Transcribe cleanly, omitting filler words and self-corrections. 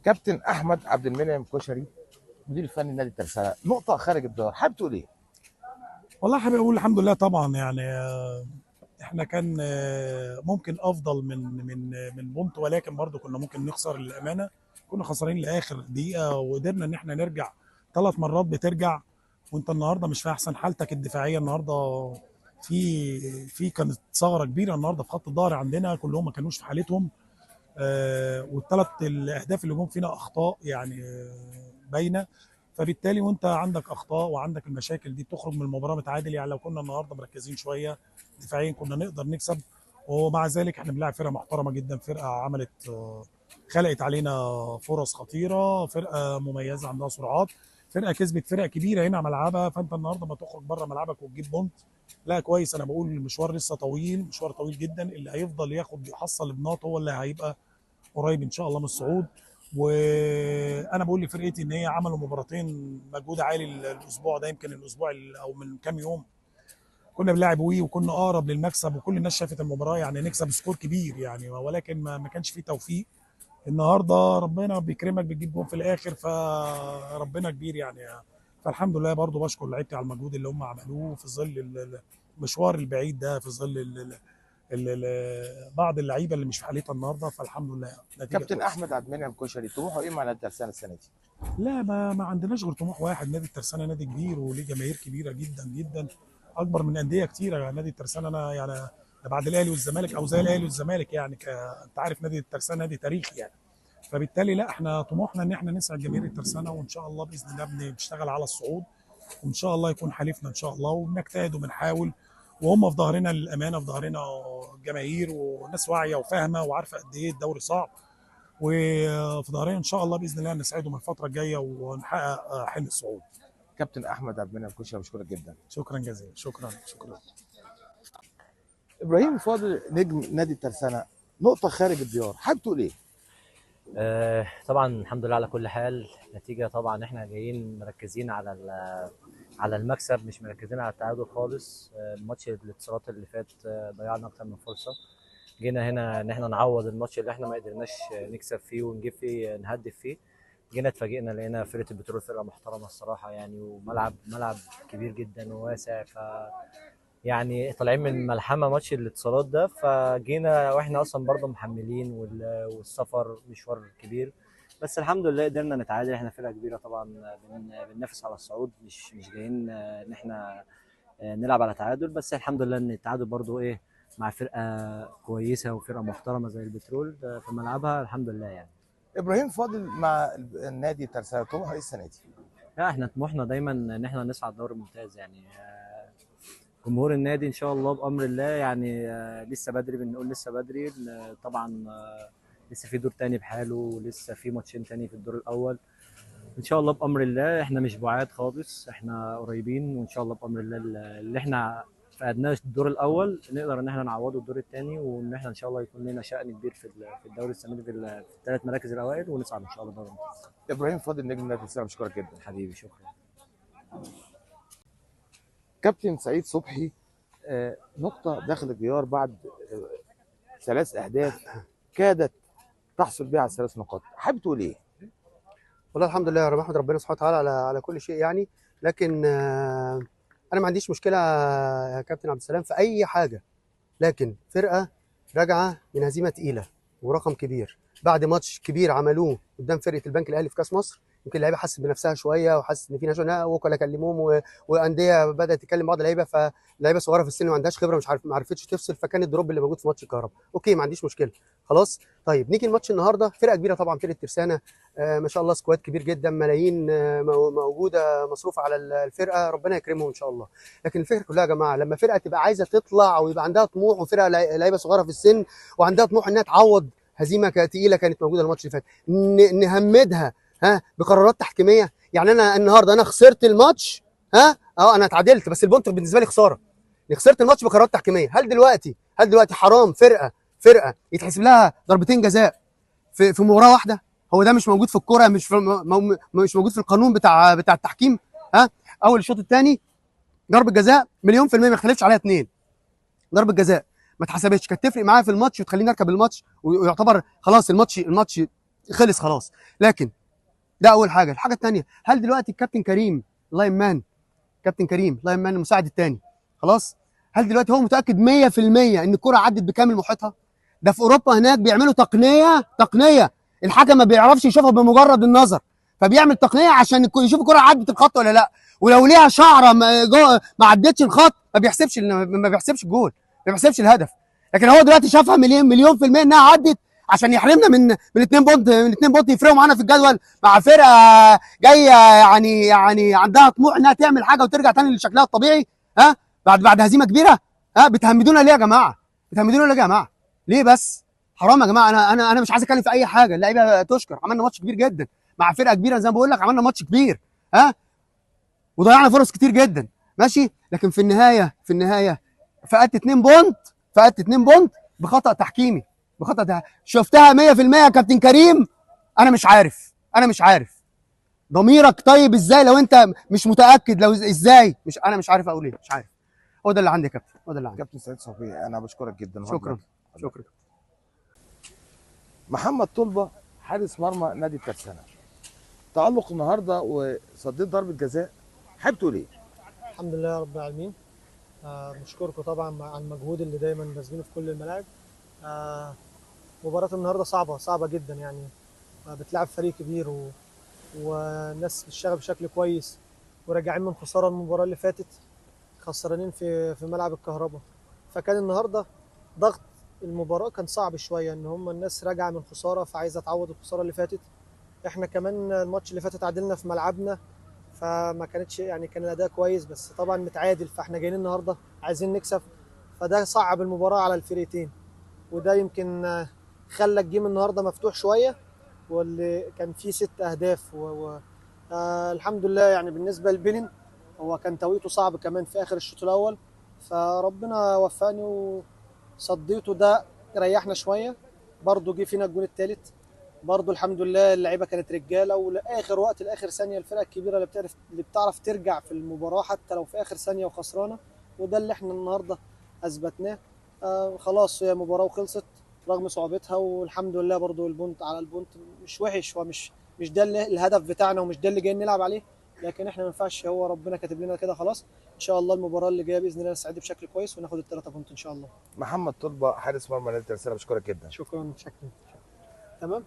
كابتن احمد عبد المنعم كشري، مدير الفني لنادي الترسانة، نقطه خارج الدار، حابب تقول ايه؟ والله حابب اقول الحمد لله طبعا يعني احنا كان ممكن افضل من بونت، ولكن برضو كنا ممكن نخسر للامانه. كنا خسرانين لاخر دقيقه وقدرنا ان احنا نرجع 3 مرات بترجع. وانت النهارده مش في احسن حالتك الدفاعيه النهارده. في كانت ثغره كبيره النهارده في خط الظهر عندنا، كلهم ما كانوش في حالتهم. والثلاث الاهداف اللي جم فينا اخطاء يعني باينه. فبالتالي وانت عندك اخطاء وعندك المشاكل دي بتخرج من المباراه متعادل. يعني لو كنا النهارده مركزين شويه دفاعيا كنا نقدر نكسب. ومع ذلك احنا بنلعب فرقه محترمه جدا، فرقه عملت خلقت علينا فرص خطيره، فرقه مميزه عندها سرعات، فرقه كسبت فرق كبيره هنا على ملعبها. فانت النهارده ما تخرج بره ملعبك وتجيب بونت، لا كويس. انا بقول المشوار لسه طويل، مشوار طويل جدا. اللي هيفضل ياخد يحصل النقط هو اللي هيبقى قريب ان شاء الله من الصعود. وانا بقول لفرقتي ان هي عملوا مباراتين مجهود عالي الاسبوع ده. يمكن الاسبوع او من كام يوم كنا بنلاعب وكنا اقرب للمكسب، وكل الناس شافت المباراه يعني نكسب سكور كبير يعني، ولكن ما كانش فيه توفيق. النهارده ربنا بيكرمك بتجيب جون في الاخر، فربنا كبير يعني. فالحمد لله برضو بشكر لعيبتي على المجهود اللي هم عملوه في ظل المشوار البعيد ده، في ظل بعض اللعيبه اللي مش في حالتها النهارده. فالحمد لله نتيجه كابتن كويسه. احمد عبد المنعم كشري، طموحه ايه مع نادي الترسانة السنه دي؟ لا، ما عندناش غير طموح واحد. نادي الترسانة نادي كبير وليه جماهير كبيرة جدا جدا، أكبر من أندية كتيرة. يعني نادي الترسانة أنا يعني ده بعد الأهلي والزمالك أو زي الأهلي والزمالك يعني أنت عارف نادي الترسانة نادي تاريخي يعني. فبالتالي لا، احنا طموحنا ان احنا نسعد جماهير الترسانة، وان شاء الله باذن الله بنشتغل على الصعود. وان شاء الله يكون حليفنا ان شاء الله، وبنجتهد وبنحاول. وهم في ظهرنا للامانه، في ظهرنا جماهير وناس واعيه وفاهمه وعارفه قد ايه الدوري صعب. وفي ظهرنا ان شاء الله باذن الله نسعدهم الفتره الجايه ونحقق حلم الصعود. كابتن احمد عبد المنعم كشري، بشكرك جدا. شكرا جزيلا، شكرا شكرا. ابراهيم فاضل، نجم نادي الترسانة، نقطه خارج الديار، حابب تقول ايه؟ طبعا الحمد لله على كل حال. نتيجة طبعا احنا جايين مركزين على المكسب، مش مركزين على التعادل خالص. الماتش الاتصالات اللي فات ضيعنا اكتر من فرصة. جينا هنا ان احنا نعوض الماتش اللي احنا ما قدرناش نكسب فيه ونجيب فيه نهدف فيه. جينا اتفاجئنا لقينا فرقة البترول فرقة محترمة الصراحة يعني، وملعب كبير جدا وواسع. يعني طالعين من ملحمه ماتش الاتصالات ده، فجينا واحنا اصلا برضه محملين والسفر مشوار كبير. بس الحمد لله قدرنا نتعادل. احنا فرقه كبيره طبعا، بننافس على الصعود، مش جايين ان احنا نلعب على تعادل. بس الحمد لله ان التعادل برضه ايه مع فرقه كويسه وفرقه محترمه زي البترول في ملعبها، الحمد لله يعني. ابراهيم فاضل مع النادي الترسانة، طموحه ايه السنه دي؟ لا، احنا طموحنا دايما ان احنا نصعد دوري ممتاز يعني. جمهور النادي ان شاء الله بامر الله يعني. لسه بدري، بنقول لسه بدري. طبعا لسه في دور تاني بحاله، ولسه في ماتشين تاني في الدور الاول. ان شاء الله بامر الله احنا مش بعاد خالص، احنا قريبين. وان شاء الله بامر الله اللي احنا فقدناه الدور الاول نقدر ان احنا نعوضه الدور الثاني، وان احنا ان شاء الله يكون لنا شأن كبير في الدوري السنه دي، في الثلاث مراكز الاوائل، ونصعد ان شاء الله دوري ممتاز. ابراهيم فاضل، نجم نادي الترسانة، بشكرك جدا. حبيبي شكرا. كابتن سعيد صبحي، نقطه داخل الديار بعد 3 اهداف كادت تحصل بها على ال3 نقاط، حابب تقول ايه؟ والله الحمد لله، انا بحمد ربنا سبحانه وتعالى على كل شيء يعني. لكن انا ما عنديش مشكله يا كابتن عبد السلام في اي حاجه. لكن فرقه راجعه من هزيمه تقيله ورقم كبير بعد ماتش كبير عملوه قدام فرقه البنك الاهلي في كاس مصر. يمكن اللعيبه حست بنفسها شويه، وحست ان في ناس وكلاء كلموهم وانديه بدات تكلم بعض اللعيبه، فاللعيبه صغيره في السن ما عندهاش خبره، مش عارف، ما عرفتش تفصل، فكان الدروب اللي موجود في ماتش الكهرباء. اوكي، ما عنديش مشكله خلاص. طيب نيجي الماتش النهارده، فرقه كبيره طبعا، فرقه ترسانه ما شاء الله، سكواد كبير جدا، ملايين موجوده مصروفه على الفرقه، ربنا يكرمهم ان شاء الله. لكن الفكره كلها يا جماعه، لما فرقه تبقى عايزه تطلع ويبقى عندها طموح، وفرقه لعيبه صغيره في السن وعندها طموح انها تعوض هزيمه تقيله كانت موجوده الماتش اللي فات، نهمدها بقرارات تحكيميه. يعني انا النهارده انا خسرت الماتش، انا اتعادلت بس البونت بالنسبه لي خساره. خسرت الماتش بقرارات تحكيميه. هل دلوقتي حرام فرقه يتحسب لها ضربتين جزاء في مباراه واحده؟ هو ده مش موجود في الكوره، مش موجود في القانون بتاع التحكيم. اول الشوط الثاني ضربه جزاء مليون في الميه ما اختلفش عليها اتنين، ضربه جزاء ما اتحسبتش، كانت تفرق معايا في الماتش وتخليني اركب الماتش، ويعتبر خلاص الماتش خلص خلاص. لكن ده اول حاجه. الحاجه الثانيه، هل دلوقتي الكابتن كريم لاين مان، كابتن كريم لاين مان المساعد الثاني خلاص، هل دلوقتي هو متاكد 100% ان الكره عدت بكامل محيطها؟ ده في اوروبا هناك بيعملوا تقنيه الحكم ما بيعرفش يشوفها بمجرد النظر، فبيعمل تقنيه عشان يشوف الكره عدت الخط ولا لا، ولو ليها شعره ما عدتش الخط ما بيحسبش الجول، ما بيحسبش الهدف. لكن هو دلوقتي شافها مليون في المية انها عدت عشان يحرمنا من 2 بونت، من 2 بونت يفرقوا معانا في الجدول مع فرقه جايه يعني عندها طموح انها تعمل حاجه وترجع تاني لشكلها الطبيعي. ها، بعد هزيمه كبيره. ها، بتهمدونا ليه يا جماعه؟ بتهمدونا ليه يا جماعه؟ ليه بس؟ حرام يا جماعه. انا مش عايز اتكلم في اي حاجه، اللعيبه تشكر، عملنا ماتش كبير جدا مع فرقه كبيره زي ما بقول لك، عملنا ماتش كبير. ها، وضيعنا فرص كتير جدا ماشي، لكن في النهايه فقدت 2 بونت، فقدت 2 بونت بخطا تحكيمي، شفتها 100% يا كابتن كريم. انا مش عارف ضميرك طيب ازاي لو انت مش متاكد، لو ازاي انا مش عارف اقول ايه، مش عارف. هو ده اللي عندي يا كابتن، هو ده اللي عندي. كابتن سعيد صبحي انا بشكرك جدا. شكرا. محمد طلبه حارس مرمى نادي الترسانه، تألق النهارده وصديت ضربه جزاء، حابب تقول ايه؟ الحمد لله رب العالمين. بشكركم طبعا على المجهود اللي دايما باذلينه في كل الملاعب. مباراة النهارده صعبة جدا يعني. بتلعب فريق كبير والناس بتشتغل بشكل كويس، وراجعين من خسارة المباراة اللي فاتت، خسرانين في ملعب الكهرباء. فكان النهارده ضغط المباراة كان صعب شوية، ان هم الناس راجعة من خسارة فعايزة تعوض الخسارة اللي فاتت. احنا كمان الماتش اللي فات تعادلنا في ملعبنا، فما كانتش يعني كان الاداء كويس، بس طبعا متعادل، فاحنا جايين النهارده عايزين نكسب، فده صعب المباراه على الفرقتين، وده يمكن خلى الجيم النهارده مفتوح شويه، واللي كان فيه 6 اهداف الحمد لله. يعني بالنسبه لبيلين، هو كان توقيته صعب كمان في اخر الشوط الاول، فربنا وفقني وصديته، ده ريحنا شويه. برضه جه فينا الجون الثالث، برضه الحمد لله اللعيبه كانت رجاله، ولاخر وقت لاخر ثانيه الفرقه الكبيره اللي بتعرف ترجع في المباراه حتى لو في اخر ثانيه وخسرانه، وده اللي احنا النهارده اثبتناه. خلاص هي مباراه وخلصت رغم صعوبتها، والحمد لله برضه البونت على البونت مش وحش، هو مش ده الهدف بتاعنا ومش ده اللي جايين نلعب عليه، لكن احنا ما ينفعش، هو ربنا كاتب لنا كده خلاص. ان شاء الله المباراه اللي جايه باذن الله نستعد بشكل كويس وناخد ال3 بونت ان شاء الله. محمد طلبه حارس مرمى نادي الترسانه، بشكرك جدا. شكرا. تمام.